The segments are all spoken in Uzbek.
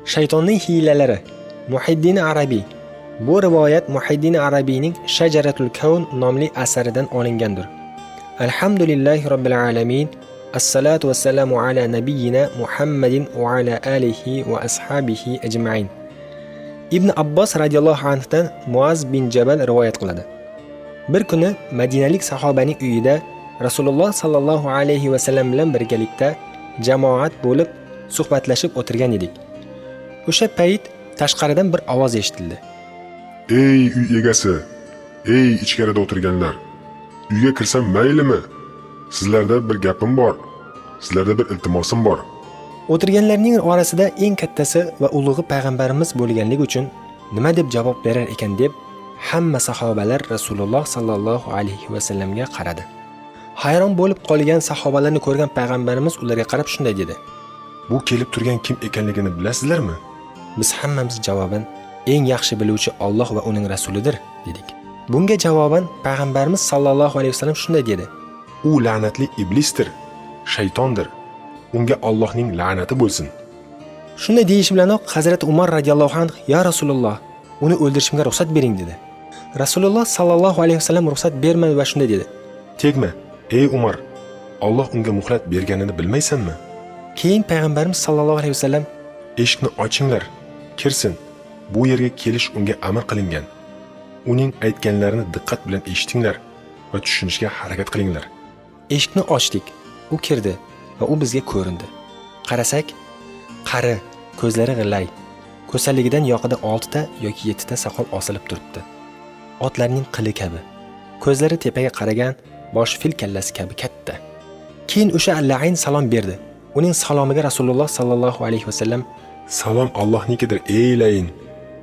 Shaytonning hiylalari. Muhiddin Arabiy. Bu rivoyat Muhiddin Arabiyning Shajaratul Kawn nomli asaridan olingandir. Alhamdulillahi robbil alamin. Assalatu vassalamu ala nabiyyina Muhammadin va ala alihi va ashabihi ajma'in. Ibn Abbos radhiyallohu anhudan Muaz bin Jabal rivoyat qiladi. Bir kuni Madinalik sahobaning uyida Rasululloh sallallohu alayhi va sallam bilan birgalikda jamoat bo'lib suhbatlashib o'tirgan edik. O'sha payt tashqaridan bir ovoz eshitildi. Ey uy egasi, ey ichkarida o'tirganlar, uyga kirsam maylimi? Sizlarda bir gapim bor, sizlarda bir iltimosim bor. O'tirganlarning orasida eng kattasi va ulug'i payg'ambarimiz bo'lganligi uchun nima deb javob berar ekan deb hamma sahobalar Rasululloh sallallohu alayhi va sallamga qaradi. Hayron bo'lib qolgan sahobalarni ko'rgan payg'ambarimiz ularga qarab shunday dedi: Bu kelib turgan kim ekanligini bilasizlarmi? Biz hammamiz javoban eng yaxshi biluvchi Alloh va uning rasulidir dedik. Bunga javoban payg'ambarimiz sallallohu alayhi va sallam shunday dedi: U la'natli iblisdir, shaytondir. Unga Allohning la'nati bo'lsin. Shunday deyish bilanoq Hazrat Umar radhiyallohu anhu: "Ya Rasululloh, uni o'ldirishimga ruxsat bering" dedi. Rasululloh sallallohu alayhi va sallam ruxsat bermadi va shunday dedi: Tegma, ey Umar. Alloh unga muhlat berganini bilmaysanmi? Keyin payg'ambarimiz sallallohu alayhi va sallam: Eshikni ochinglar, kirsin. Bu yerga kelish unga amr qilingan. Uning aytganlarini diqqat bilan eshitinglar va tushunishga harakat qilinglar. Eshikni ochdik. U kirdi va u bizga ko'rindi. Qarasak, qari, ko'zlari g'illay. Ko'salligidan yoqida 6 ta yoki 7 ta soqol osilib turibdi. Otlarning qili kabi. Ko'zlari tepaga qaragan, boshi fil kallasi kabi katta. Keyin o'sha allayn salom berdi. Uning salomiga Rasululloh sallallohu alayhi va sallam: Salom Allohnikidir, ey layin.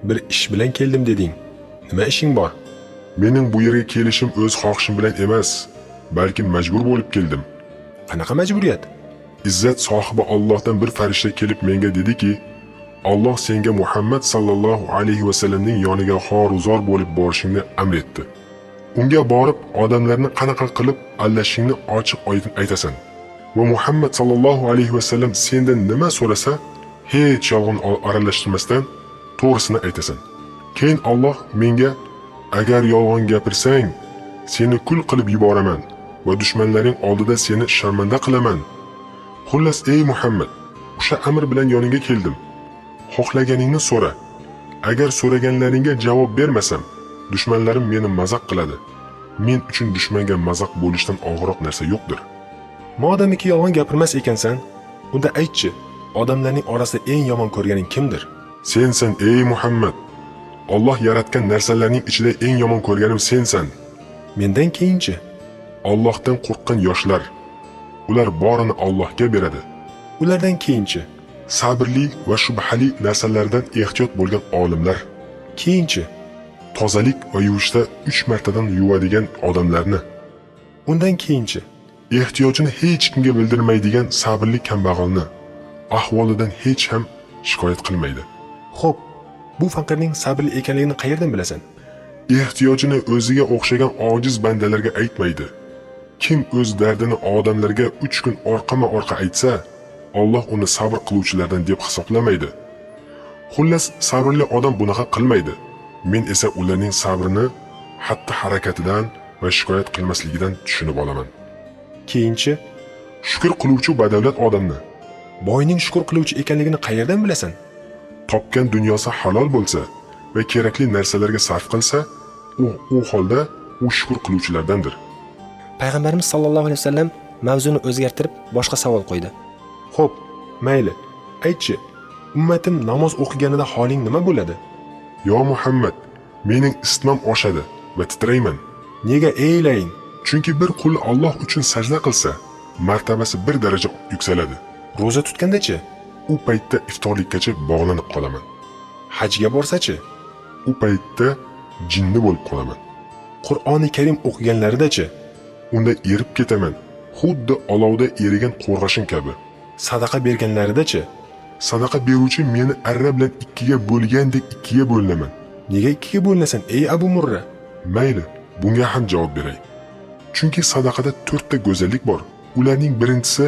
Bir ish bilan keldim deding. Nima ishing bor? Mening bu yerga kelishim o'z xohishim bilan emas, balki majbur bo'lib keldim. Qanaqa majburiyat? Izzat sohibi Allohdan bir farishta kelib menga dediki, Alloh senga Muhammad sallallohu alayhi va sallamning yoniga xoruzor bo'lib borishingni amr etdi. Unga borib odamlarni qanaqa qilib aldashingni ochiq-oydin aytasan. Va Muhammad sallallohu alayhi va sallam sendan nima so'rasa, hech yolg'on aralashtirmasdan to'g'risini aytasan. Keyin Alloh menga: agar yolg'on gapirsang, seni kul qilib yuboraman va dushmanlaring oldida seni sharmanda qilaman. Xullas ey Muhammad, o'sha amr bilan yoningga keldim. Xohlaganingni so'ra. Agar so'raganlaringga javob bermasam, dushmanlarim meni mazoq qiladi. Men uchun dushmanga mazoq bo'lishdan og'irroq narsa yo'qdir. Modamiki yolg'on gapirmas ekansan, unda aytchi, odamlarning orasida eng yomon ko'rganing kimdir? Sensan ey Muhammad. Alloh yaratgan narsalarning ichida eng yomon ko'rganim sensan. Mendan keyinchi Allohdan qo'rqqan yoshlar. Ular borini Allohga beradi. Ulardan keyinchi sabrli va shubhali narsalardan ehtiyot bo'lgan olimlar. Keyinchi tozalik va yuvishda 3 martadan yuvadigan odamlarni. Undan keyinchi ehtiyojini hech kimga bildirmaydigan sabrli kambag'alni. Ahvolidan hech ham shikoyat qilmaydi. Xo'p, bu faqirning sabrli ekanligini qayerdan bilasan? Ehtiyojini o'ziga o'xshagan ojiz bandalarga aytmaydi. Kim o'z dardini odamlarga 3 kun orqama-orqa aytsa, Alloh uni sabr qiluvchilardan deb hisoblamaydi. Xullas, sabrli odam bunaqa qilmaydi. Men esa ularning sabrini hatta harakatidan va shikoyat qilmasligidan tushunib olaman. Keyinchi shukr qiluvchi badavlat odamni. Boyning shukr qiluvchi ekanligini qayerdan bilasan? Topgan dunyosi halol bo'lsa va kerakli narsalarga sarf qilsa, u holda u shukr qiluvchilardandir. Payg'ambarimiz sallallohu alayhi vasallam mavzuni o'zgartirib boshqa savol qo'ydi. Xo'p, mayli. Aytchi, ummatim namoz o'qiganida holing nima bo'ladi? Yo Muhammad, mening ismim oshadi va titrayman. Nega eylayin? Chunki bir qul Alloh uchun sajda qilsa, martabasi bir daraja yuksaladi. Roza tutgandachi? U paytda iftorlikkacha bog'lanib qolaman. Hajga borsachi? U paytda jinni bo'lib qolaman. Qur'oni Karim o'qiganlaridachi? Unda erib ketaman, xuddi olovda erigan qo'rg'ashin kabi. Sadaqa berganlaridachi? Sadaqa beruvchi meni arra bilan ikkiga bo'lgandek ikkiga bo'linaman. Nega ikkiga bo'linasan ey Abu Murra? Mayli, bunga ham javob beray. Chunki sadaqada 4 ta go'zallik bor. Ularning birinchisi,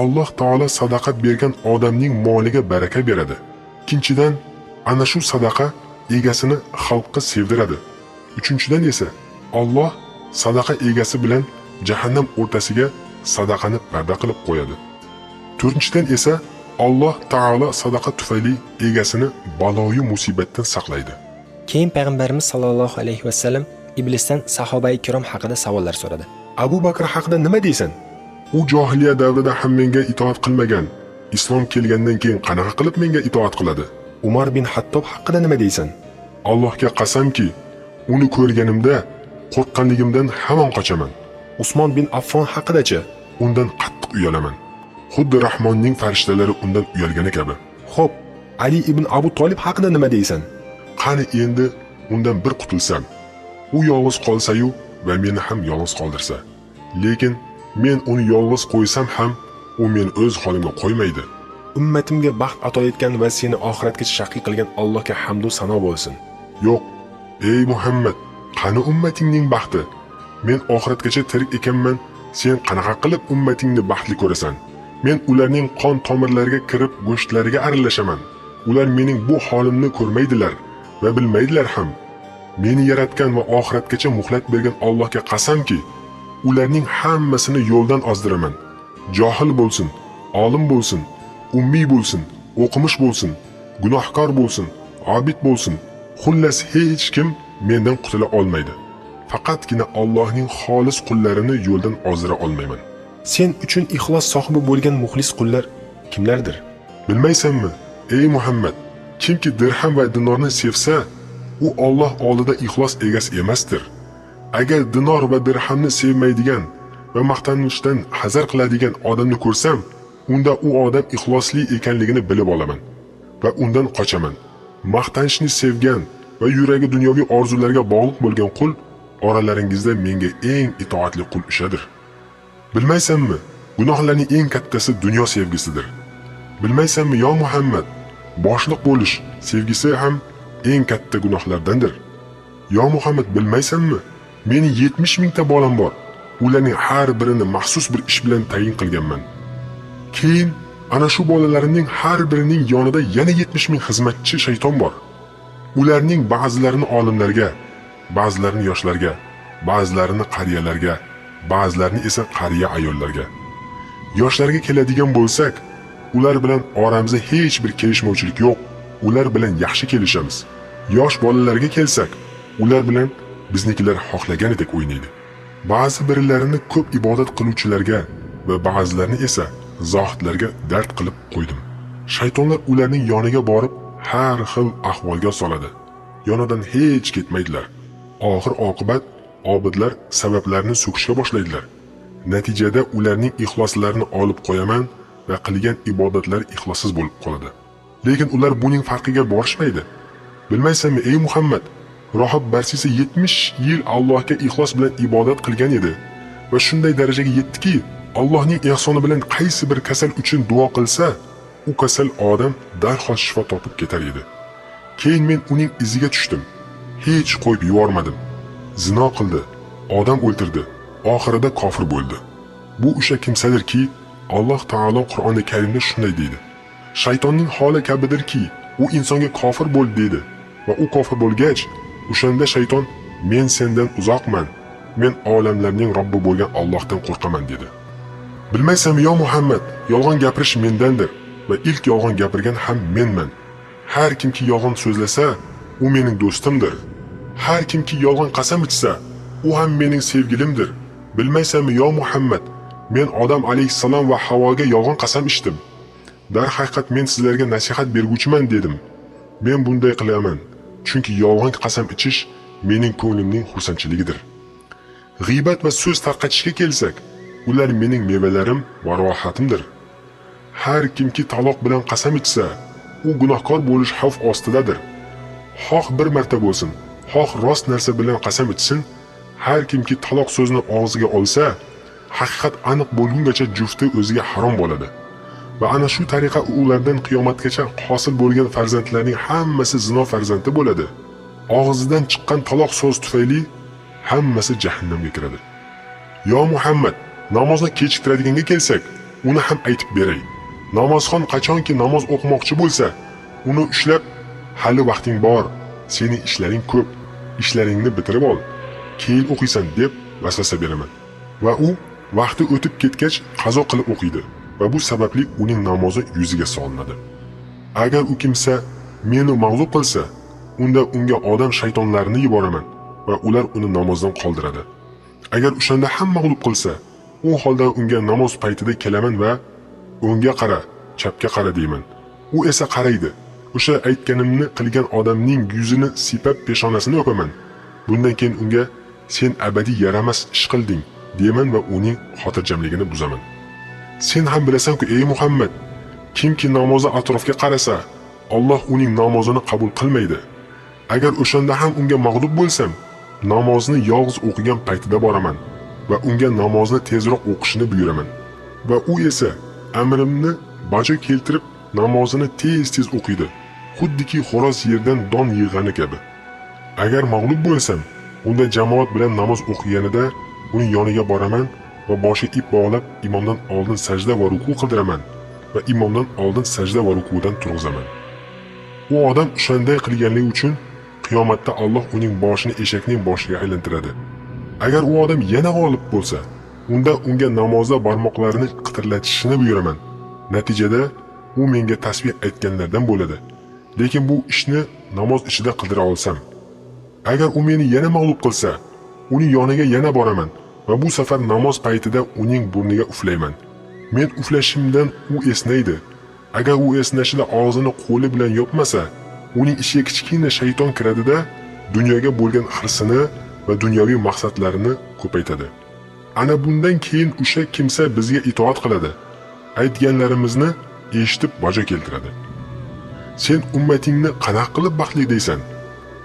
Alloh taolo sadaqa bergan odamning moliga baraka beradi. Ikkinchidan, ana shu sadaqa egasini xalqqa sevdiradi. Uchinchidan esa Alloh sadaqa egasi bilan jahannam o'rtasiga sadaqani parda qilib qo'yadi. To'rtinchidan esa Alloh taolo sadaqa tufayli egasini baloyu musibatdan saqlaydi. Keyin payg'ambarimiz sollallohu alayhi vasallam iblisdan sahoba ikrom haqida savollar so'radi. Abu Bakr haqida nima deysan? U johiliya davrida ham menga itoat qilmagan. Islom kelgandan keyin qanaqa qilib menga itoat qiladi? Umar bin Hattob haqida nima deysan? Allohga qasamki, uni ko'rganimda qo'rqqanligimdan hamon qochaman. Usmon bin Affon haqidachi? Undan qattiq uyalaman. Xuddi Rahmonning farishtalari undan uyalgani kabi. Xo'p, Ali ibn Abu Talib haqida nima deysan? Qani endi undan bir qutulsam, u yolg'iz qolsa-yu va meni ham yolg'iz qoldirsa. Lekin men uni yolg'iz qo'ysam ham u meni o'z holimga qo'ymaydi. Ummatimga baxt ato etgan va seni oxiratgacha shaqiy qilgan Allohga hamd va sano bo'lsin. Yo'q, ey Muhammad, qani ummatingning baxti? Men oxiratgacha tirik ekanman, sen qanaqa qilib ummatingni baxtli ko'rasan? Men ularning qon tomirlariga kirib, go'shtlariga aralashaman. Ular mening bu holimni ko'rmaydilar va bilmaydilar ham. Meni yaratgan va oxiratgacha muhlat bergan Allohga qasamki, ularning hammasini yo'ldan ozdiraman. Johil bo'lsin, olim bo'lsin, ummiy bo'lsin, o'qimish bo'lsin, gunohkor bo'lsin, obid bo'lsin, xullas hech kim mendan qutula olmaydi. Faqatgina Allohning xolis qullarini yo'ldan ozdira olmayman. Sen uchun ixlos sohibi bo'lgan muxlis qullar kimlardir? Bilmaysanmi? Ey Muhammad, kimki dirham va dinorni sevsa, u Alloh oldida ixlos egasi emasdir. Agar dinor va dirhamni sevmaydigan va maqtanishdan hazar qiladigan odamni ko'rsam, unda u odam ixlosli ekanligini bilib olaman va undan qochaman. Maqtanishni sevgan va yuragi dunyoviy orzularga bog'liq bo'lgan qul oralaringizda menga eng itoatli qul ushadir. Bilmaysanmi? Gunohlarning eng kattasi dunyo sevgisidir. Bilmaysanmi yo Muhammad? Boshliq bo'lish sevgisi ham eng katta gunohlardandir. Yo Muhammad, bilmaysanmi? Mening 70 mingta bolam bor. Ularning har birini maxsus bir ish bilan tayin qilganman. Keyin ana shu bolalarimning har birining yonida yana 70 ming xizmatchi shayton bor. Ularning ba'zilarini olimlarga, ba'zilarini yoshlarga, ba'zilarini qariyalarga, ba'zilarini esa qariya ayollarga. Yoshlarga keladigan bo'lsak, ular bilan oramizda hech bir kelishmovchilik yo'q. Ular bilan yaxshi kelishamiz. Yosh bolalarga kelsak, ular bilan biznikilar xohlaganidek o'ynaydi. Ba'zi birlarini ko'p ibodat qiluvchilarga va ba'zilarini esa zohidlarga dard qilib qo'ydim. Shaytonlar ularning yoniga borib har xil ahvolga soladi. Yonidan hech ketmaydilar. Oxir oqibat obidlar sabablarni so'kishga boshlaydilar. Natijada ularning ixloslarini olib qo'yaman va qilgan ibodatlari ixlossiz bo'lib qoladi. Lekin ular buning farqiga borishmaydi. Bilmaysanmi ey Muhammad, rohib Barsisa 70 yil Allohga ixlos bilan ibodat qilgan edi va shunday darajaga yetdiki, Allohning ehsoni bilan qaysi bir kasal uchun duo qilsa, u kasal odam darhol shifo topib ketar edi. Keyin men uning iziga tushdim. Hech qo'yib yubormadim. Zino qildi, odam o'ldirdi, oxirida kofir bo'ldi. Bu o'sha kimsadirki, Alloh taolo Qur'oni Karimda shunday deydi. Shaytonning holi kabidirki, u insonga kofir bo'l dedi va u kofir bo'lgach, o'shanda shayton men sendan uzoqman, men olamlarning Robbi bo'lgan Allohdan qo'rqaman dedi. Bilmaysanmi yo Muhammad, yolg'on gapirish mendandir va ilk yolg'on gapirgan ham menman. Har kimki yolg'on so'zlasa, u mening do'stimdir. Har kimki yolg'on qasam ichsa, u ham mening sevgilimdir. Bilmaysanmi yo Muhammad, men Odam alayhissalom va Havoga yolg'on qasam ichdim. Darhaqiqat men sizlarga nasihat berguchiman dedim. Men bunday qilaman, chunki yolg'on qasam ichish mening ko'nglimning xursandchiligidir. G'iybat va so'z tarqatishga kelsak, ular mening mevalarim va rohatimdir. Har kimki taloq bilan qasam ichsa, u gunohkor bo'lish xavf ostidadir. Xoh bir marta bo'lsin, xoh rost narsa bilan qasam ichsin, har kimki taloq so'zni og'ziga olsa, haqiqat aniq bo'lgungacha jufti o'ziga harom bo'ladi. Va ana shu tariqa ulardan qiyomatgacha hosil bo'lgan farzandlarning hammasi zino farzandi bo'ladi. Og'zidan chiqqan taloq so'z tufayli hammasi jahannamga kiradi. Yo Muhammad, namozni kechiktiradiganiga kelsak, uni ham aytib beray. Namozxon qachonki namoz o'qimoqchi bo'lsa, uni ushlab, hali vaqting bor, sening ishlaring ko'p, ishlaringni bitirib ol, keyin o'qiysan deb vasvasa beraman. Va u vaqti o'tib ketgach qazo qilib o'qiydi va bu sababli uning namozi yuziga solinadi. Agar u kimsa meni mag'lub qilsa, unda unga odam shaytonlarini yuboraman va ular uni namozdan qoldiradi. Agar o'shanda ham mag'lub qilsa, u holda unga namoz paytida kelaman va o'ngga qara, chapga qara deyman. U esa qaraydi. O'sha aytganimni qilgan odamning yuzini sipab peshonasini o'paman. Bundan keyin unga sen abadiy yaramas ish qilding deyman va uning xotirjamligini buzaman. Sen ham bilasan-ku ey Muhammad, kimki namozi atrofga qarasa, Alloh uning namozini qabul qilmaydi. Agar o'shanda ham unga mag'lub bo'lsam, namozni yolg'iz o'qigan paytida boraman va unga namozni tezroq o'qishini buyuraman. Va u esa amrimni bajo keltirib namozini tez-tez o'qiydi, xuddiki xo'roz yerdan don yig'gani kabi. Agar mag'lub bo'lsam, unda jamoat bilan namoz o'qiganida uning yoniga boraman va boshiga ip bog'lab imomdan oldin sajda va ruku qildiraman va imomdan oldin sajda va rukudan turg'izaman. U odam shunday qilganligi uchun qiyomatda Alloh uning boshini eshakning boshiga aylantiradi. Agar u odam yana g'olib bo'lsa, unda unga namozda barmoqlarini qitirlatishini buyuraman. Natijada u menga tasbih aytganlardan bo'ladi. Lekin bu ishni namoz ichida qildira olsam, agar u meni yana mag'lub qilsa, uning yoniga yana boraman va bu safar namoz paytida uning burniga uflayman. Men uflashimdan u esnaydi. Agar u esnashida og'zini qo'li bilan yopmasa, uning ishiga kichkina shayton kiradida dunyoga bo'lgan hirsini va dunyoviy maqsadlarini ko'paytadi. Ana bundan keyin o'sha kimsa bizga itoat qiladi. Aytganlarimizni eshitib bajo keltiradi. Sen ummatingni qanaqa qilib baxtli deysan?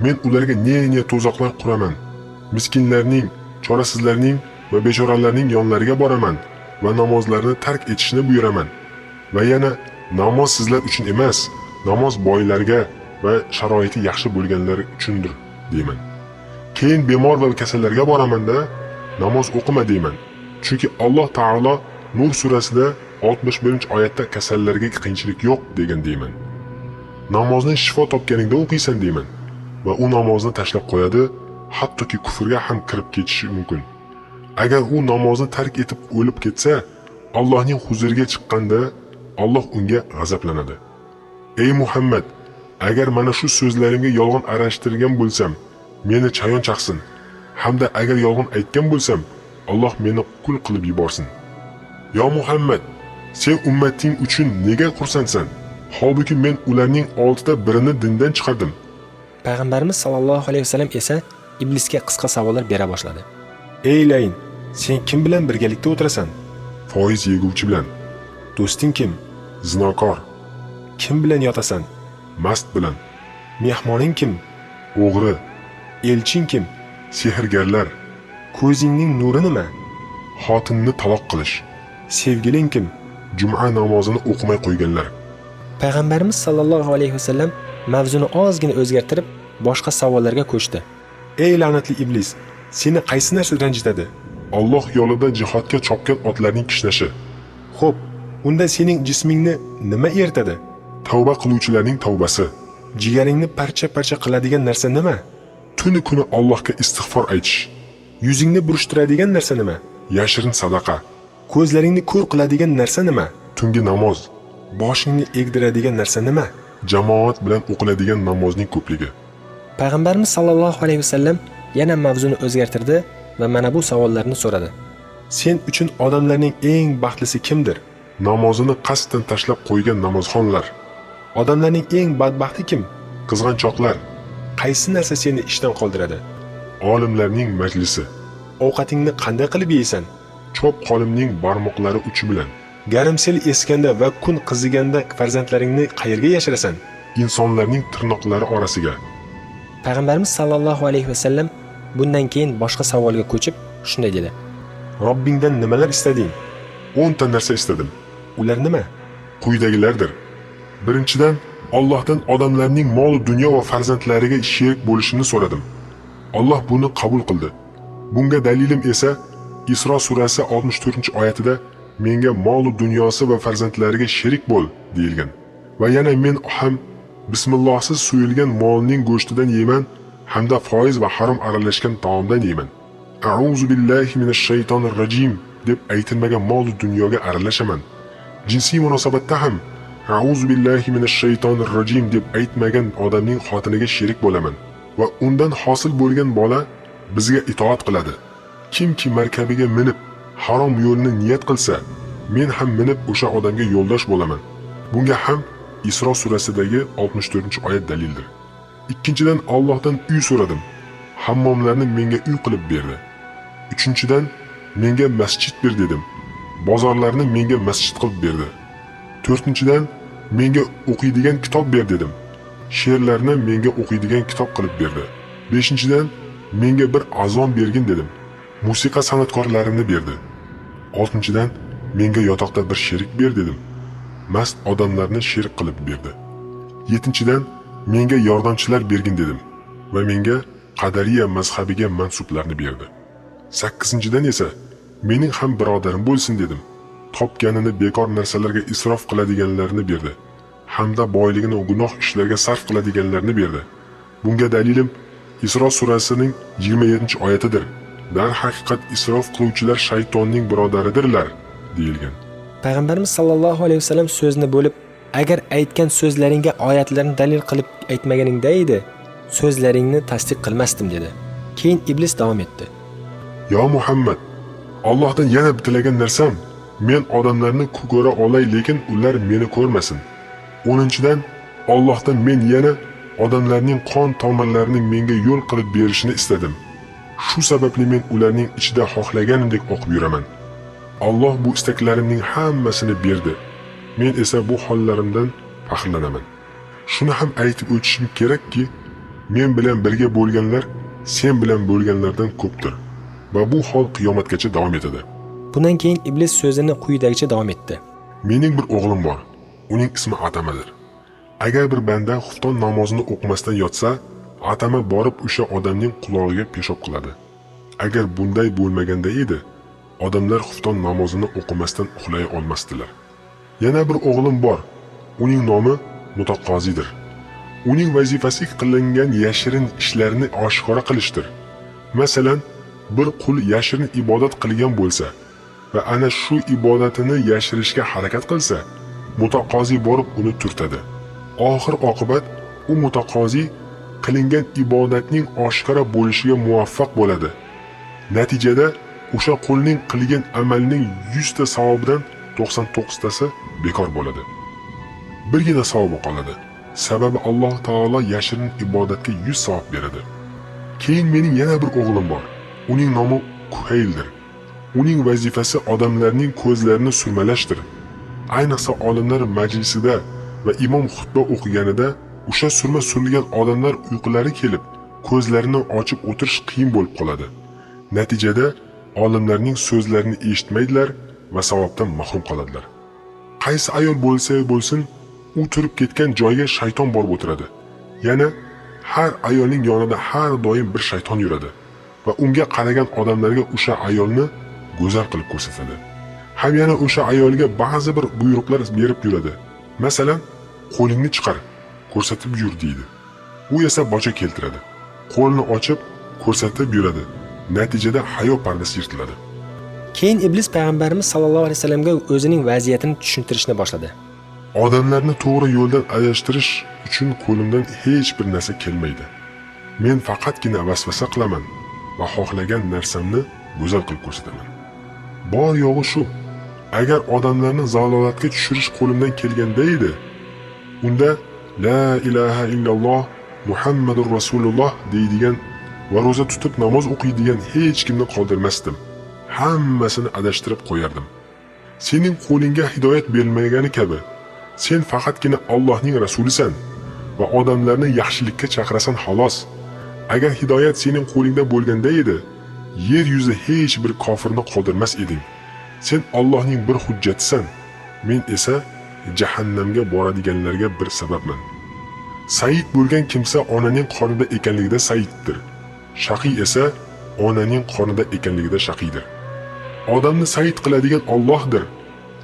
Men ularga ne to'zoqlar quraman. Miskinlarning, chorasizlarning va bechoralarning yonlariga boraman va namozlarni tark etishni buyuraman. Va yana namoz sizlar uchun emas, namoz boylarga va sharoiti yaxshi bo'lganlar uchundir deyman. Keyin bemor va kasallarga boraman-da, namoz o'qima deyman. Chunki Alloh taolo Nur surasida 61-oyatda kasallarga qiyinchilik yo'q degan deyman. Namozni shifo topganingda o'qiysan deyman va u namozni tashlab qo'yadi, hattoki kufrga ham kirib ketishi mumkin. Agar u namozni tark etib o'lib ketsa, Allohning huzuriga chiqqanda Alloh unga g'azablanadi. Ey Muhammad, agar mana shu so'zlarimga yolg'on aralashtirgan bo'lsam, meni chayon chaqsin. Hamda agar yolg'on aytgan bo'lsam, Alloh meni qul qilib yuborsin. Yo Muhammad, sen ummating uchun nega xursandsan? Holbuki men ularning 6 ta birini dindan chiqardim. Payg'ambarimiz sollallohu alayhi vasallam esa iblisga qisqa savollar bera boshladi. Ey layin, sen kim bilan birgalikda o'tirasan? Foiz yeguvchi bilan. Do'sting kim? Zinokor. Kim bilan yotasan? Mast bilan. Mehmoning kim? O'g'ri. Elching kim? Sehrgarlar. Ko'zingning nuri nima? Xotinni taloq qilish. Sevgiling kim? Juma namozini o'qimay qo'yganlar. Payg'ambarimiz sollallohu alayhi vasallam mavzuni ozgina o'zgartirib, boshqa savollarga ko'chdi. Ey la'natli iblis, seni qaysi narsa ranjitadi? Alloh yo'lida jihodga chopgan otlarning kishnashi. Xo'p, unda sening jismingni nima eritadi? Tavba qiluvchilarning tavbasi. Jigaringni parcha-parcha qiladigan narsa nima? Tuni kuni Allohga istig'for aytish. Yuzingni burishtiradigan narsa nima? Yashirin sadaqa. Ko'zlaringni ko'r qiladigan narsa nima? Tungi namoz. Boshingni egdiradigan narsa nima? Jamoat bilan o'qiladigan namozning ko'pligi. Payg'ambarimiz sollallohu alayhi vasallam yana mavzuni o'zgartirdi va mana bu savollarni so'radi. Sen uchun odamlarning eng baxtlisi kimdir? Namozini qasddan tashlab qo'ygan namozxonlar. Odamlarning eng badbaxti kim? Qizg'anchoqlar. Qaysi narsa seni ishdan qoldiradi? Olimlarning majlisi. Ovqatingni qanday qilib yeysan? Chop qolimning barmoqlari uchi bilan. Garimsel eskanda va kun qiziganda farzandlaringni qayerga yashirasan? Insonlarning tirnoqlari orasiga. Payg'ambarimiz sollallohu alayhi vasallam bundan keyin boshqa savolga ko'chib shunday dedi. Robbingdan nimalar istading? 10 ta narsa istadim. Ular nima? Quyidagilardir. Birinchidan, Allohdan odamlarning mol, dunyo va farzandlariga sherik bo'lishini so'radim. Alloh buni qabul qildi. Bunga dalilim esa Isro surasi 64-oyatida menga mol, dunyosi va farzandlariga sherik bo'l deyilgan. Va yana men ham Bismillohsiz so'yilgan molning go'shtidan yeyman hamda foiz va harom aralashgan taomdan yeyman. A'uzu billahi minash shaytonir rajim deb aytilmagan mol dunyoga aralashaman. Jinsiy munosabatda ham A'uzu billahi minash shaytonir rajim deb aytmagan odamning xotiniga sherik bo'laman va undan hosil bo'lgan bola bizga itoat qiladi. Kimki markabiga minib harom yo'lni niyat qilsa, men ham minib o'sha odamga yo'ldosh bo'laman. Bunga ham Isro surasidagi 64-oyat dalildir. Ikkinchidan Allohdan uy so'radim. Hammomlarni menga uy qilib berdi. Uchinchidan menga masjid ber dedim. Bozorlarni menga masjid qilib berdi. To'rtinchidan menga o'qiydigan kitob ber dedim. She'rlarni menga o'qiydigan kitob qilib berdi. Beshinchidan menga bir azon bergin dedim. Musiqa san'atkorlarini berdi. Oltinchidan menga yotoqda bir sherik ber dedim. Mast odamlarni sherik qilib berdi. Yettinchidan menga yordamchilar bergin dedim va menga Qadariya mazhabiga mansublarni berdi. Sakkizinchidan esa mening ham birodarim bo'lsin dedim. Topganini bekor narsalarga isrof qiladiganlarni berdi hamda boyligini gunoh ishlarga sarf qiladiganlarni berdi. Bunga dalilim Isro surasining 27-oyatidir. Dar haqiqat isrof qiluvchilar shaytonning birodaridirlar deyilgan. Payg'ambarimiz sallallohu alayhi vasallam so'zni bo'lib, agar aytgan so'zlaringga oyatlarni dalil qilib aytmaganingda edi, so'zlaringni tasdiq qilmasdim dedi. Keyin iblis davom etdi. Yo Muhammad, Allohdan yana tilagan narsam, men odamlarni ko'ra olay, lekin ular meni ko'rmasin. 10-dan Allohdan men yana odamlarning qon tomirlarining menga yo'l qilib berishini istadim. Shu sababli men ularning ichida xohlaganimdek o'qib yuraman. Alloh bu istaklarimning hammasini berdi. Men esa bu hollarimdan faxrlanaman. Shuni ham aytib o'tishim kerakki, men bilan birga bo'lganlar sen bilan bo'lganlardan ko'pdir va bu hol qiyomatgacha davom etadi. Bundan keyin iblis so'zini quyidagicha davom etdi. Mening bir o'g'lim bor. Uning ismi Atamadir. Agar bir banda xufton namozini o'qimasdan yotsa, Atama borib o'sha odamning qulog'iga peshob qiladi. Agar bunday bo'lmaganda edi, odamlar xufton namozini o'qimasdan uxlay olmasdilar. Yana bir o'g'lim bor. Uning nomi Mutaqozidir. Uning vazifasi qilingan yashirin ishlarni oshkora qilishdir. Masalan, bir qul yashirin ibodat qilgan bo'lsa va ana shu ibodatini yashirishga harakat qilsa, mutaqozi borib uni turtadi. Oxir oqibat u mutaqozi qilingan ibodatning oshkora bo'lishiga muvaffaq bo'ladi. Natijada o'sha qulning qilgan amalining 100 ta savobidan 99 tasi bekor bo'ladi. Birgina savobi qoladi. Sababi Alloh taolo yashirin ibodatga 100 savob beradi. Keyin mening yana bir o'g'lim bor. Uning nomi Kuhayldir. Uning vazifasi odamlarning ko'zlarini surmalashdir. Ayniqsa olimlar majlisida va imom xutba o'qiganida o'sha surma surilgan odamlar uyqulari kelib, ko'zlarini ochib o'tirish qiyin bo'lib qoladi. Natijada olimlarning so'zlarini eshitmaydilar va savobdan mahrum qoladilar. Qaysi ayol bo'lsa bo'lsin, u turib ketgan joyga shayton borib o'tiradi. Yana har ayolning yonida har doim bir shayton yuradi va unga qaragan odamlarga o'sha ayolni go'zal qilib ko'rsatadi. Ham yana o'sha ayolga ba'zi bir buyruqlar berib yuradi. Masalan, qo'lingni chiqar, ko'rsatib yur deydi. U esa bocha keltiradi. Qo'lni ochib ko'rsatib yuradi. Natijada hayo pardasi yirtiladi. Keyin iblis payg'ambarimiz sallallohu alayhi vasallamga o'zining vaziyatini tushuntirishni boshladi. Odamlarni to'g'ri yo'ldan adashtirish uchun qo'limdan hech bir narsa kelmaydi. Men faqatgina vasvasa qilaman va xohlagan narsamni go'zal qilib ko'rsataman. Bor yo'g'i shu. Agar odamlarni zalolatga tushirish qo'limdan kelganda edi, unda la ilaha illalloh Muhammadur Rasululloh deydigan va roza tutib namoz o'qiydigan hech kimni qoldirmasdim. Hammasini adashtirib qo'yardim. Sening qo'lingga hidoyat berilmagani kabi, sen faqatgina Allohning rasulisan va odamlarni yaxshilikka chaqirasan xolos. Agar hidoyat sening qo'lingda bo'lganda edi, yer yuzida hech bir kofirni qoldirmas eding. Sen Allohning bir hujjatisan. Men esa jahannamga boradiganlarga bir sababman. Said bo'lgan kimsa onaning qornida ekanligida saiddir. Shaqiy esa onaning qornida ekanligida shaqiydir. Odamni said qiladigan Allohdir.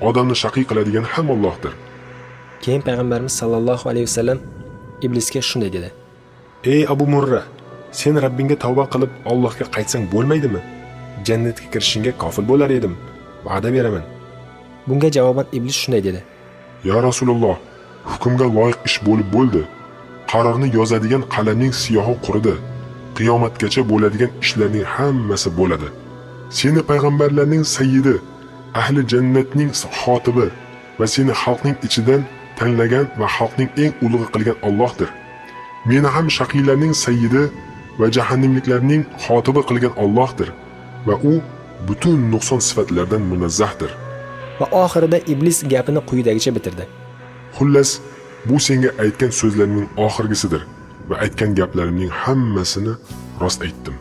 Odamni shaqiy qiladigan ham Allohdir. Keyin payg'ambarimiz sallallohu alayhi vasallam iblisga shunday dedi: Ey Abu Murra, sen Rabbingga tavba qilib Allohga qaytsang bo'lmaydimi? Jannatga kirishingga kofil bo'lar edim. Va'da beraman. Bunga javoban iblis shunday dedi: Ya Rasululloh, hukmga loyiq ish bo'lib bo'ldi. Qarorni yozadigan qalamning siyohi quridi. Qiyomatgacha bo'ladigan ishlarning hammasi bo'ladi. Seni payg'ambarlarning sayyidi, ahli jannatning xotibi va seni xalqning ichidan tanlagan va xalqning eng ulug'i qilgan Allohdir. Meni ham shaqiylarning sayyidi va jahannamliklarning xotibi qilgan Allohdir va u butun nuqson sifatlardan munazzahdir. Va oxirida iblis gapini quyidagicha bitirdi: Xullas, bu senga aytgan so'zlarimning oxirgisidir va aytgan gaplarimning hammasini rost aytdim.